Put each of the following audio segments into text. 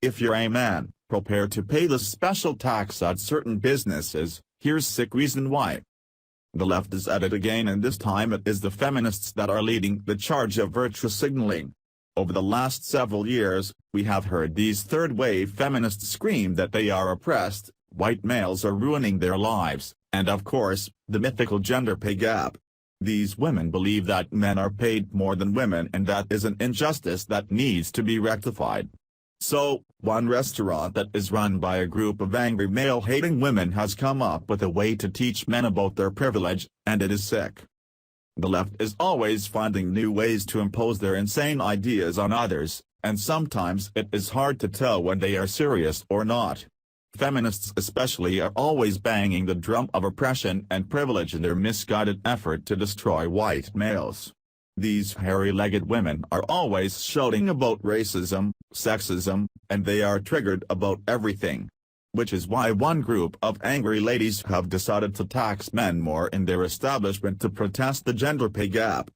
If you're a man, prepare to pay the special tax at certain businesses. Here's sick reason why. The left is at it again, and this time it is the feminists that are leading the charge of virtue signaling. Over the last several years, we have heard these third-wave feminists scream that they are oppressed, white males are ruining their lives, and of course, the mythical gender pay gap. These women believe that men are paid more than women, and that is an injustice that needs to be rectified. So, one restaurant that is run by a group of angry male-hating women has come up with a way to teach men about their privilege, and it is sick. The left is always finding new ways to impose their insane ideas on others, and sometimes it is hard to tell when they are serious or not. Feminists especially are always banging the drum of oppression and privilege in their misguided effort to destroy white males. These hairy-legged women are always shouting about racism, sexism, and they are triggered about everything. Which is why one group of angry ladies have decided to tax men more in their establishment to protest the gender pay gap.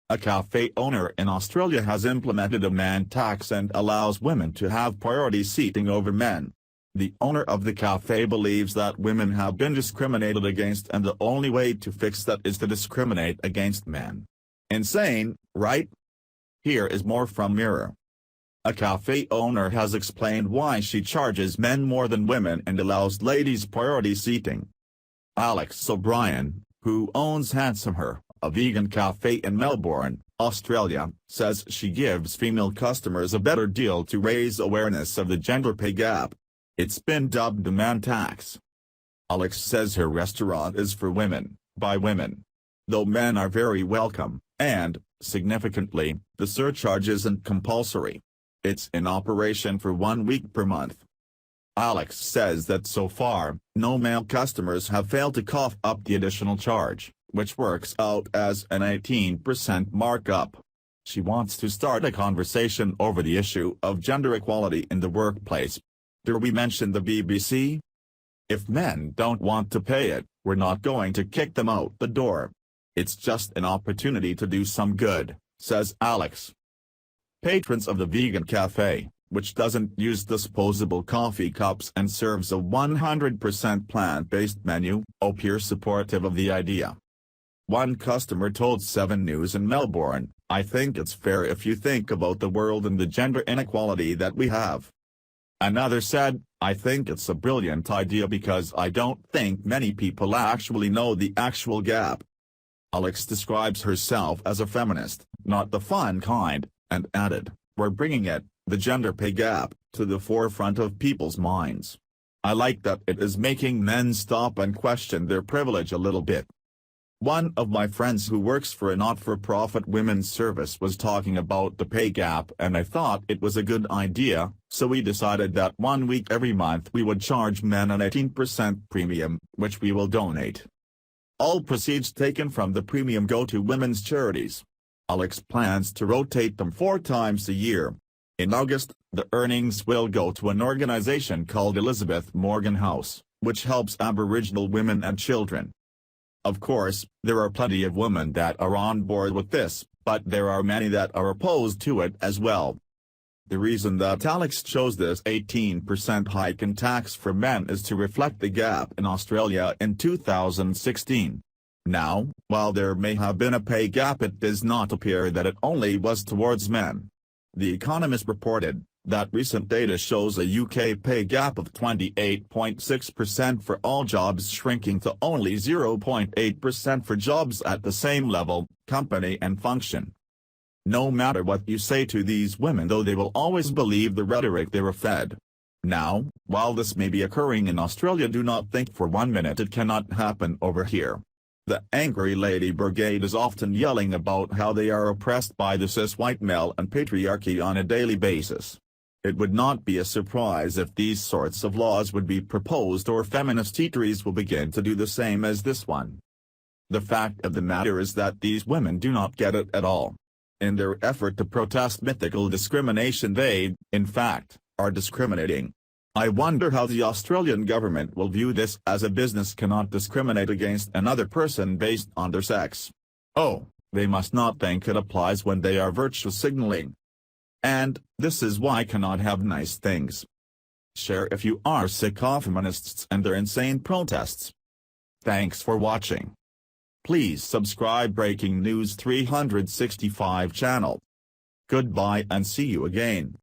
A cafe owner in Australia has implemented a man tax and allows women to have priority seating over men. The owner of the cafe believes that women have been discriminated against, and the only way to fix that is to discriminate against men. Insane, right? Here is more from Mirror. A cafe owner has explained why she charges men more than women and allows ladies priority seating. Alex O'Brien, who owns Handsomer, a vegan cafe in Melbourne, Australia, says she gives female customers a better deal to raise awareness of the gender pay gap. It's been dubbed the man tax. Alex says her restaurant is for women, by women. Though men are very welcome, and, significantly, the surcharge isn't compulsory. It's in operation for 1 week per month. Alex says that so far, no male customers have failed to cough up the additional charge, which works out as an 18% markup. She wants to start a conversation over the issue of gender equality in the workplace. Did we mention the BBC? If men don't want to pay it, we're not going to kick them out the door. It's just an opportunity to do some good, says Alex. Patrons of the vegan cafe, which doesn't use disposable coffee cups and serves a 100% plant-based menu, appear supportive of the idea. One customer told 7 News in Melbourne, "I think it's fair if you think about the world and the gender inequality that we have." Another said, "I think it's a brilliant idea because I don't think many people actually know the actual gap." Alex describes herself as a feminist, not the fun kind, and added, "We're bringing it, the gender pay gap, to the forefront of people's minds. I like that it is making men stop and question their privilege a little bit." One of my friends who works for a not-for-profit women's service was talking about the pay gap, and I thought it was a good idea, so we decided that 1 week every month we would charge men an 18% premium, which we will donate. All proceeds taken from the premium go to women's charities. Alex plans to rotate them 4 times a year. In August, the earnings will go to an organization called Elizabeth Morgan House, which helps Aboriginal women and children. Of course, there are plenty of women that are on board with this, but there are many that are opposed to it as well. The reason that Alex chose this 18% hike in tax for men is to reflect the gap in Australia in 2016. Now, while there may have been a pay gap, it does not appear that it only was towards men. The Economist reported that recent data shows a UK pay gap of 28.6% for all jobs, shrinking to only 0.8% for jobs at the same level, company and function. No matter what you say to these women, though, they will always believe the rhetoric they were fed. Now, while this may be occurring in Australia, do not think for 1 minute it cannot happen over here. The angry lady brigade is often yelling about how they are oppressed by the cis white male and patriarchy on a daily basis. It would not be a surprise if these sorts of laws would be proposed, or feminist eateries will begin to do the same as this one. The fact of the matter is that these women do not get it at all. In their effort to protest mythical discrimination, they, in fact, are discriminating. I wonder how the Australian government will view this, as a business cannot discriminate against another person based on their sex. Oh, they must not think it applies when they are virtue signaling. And, this is why cannot have nice things. Share if you are sick of feminists and their insane protests. Thanks for watching. Please subscribe Breaking News 365 channel. Goodbye and see you again.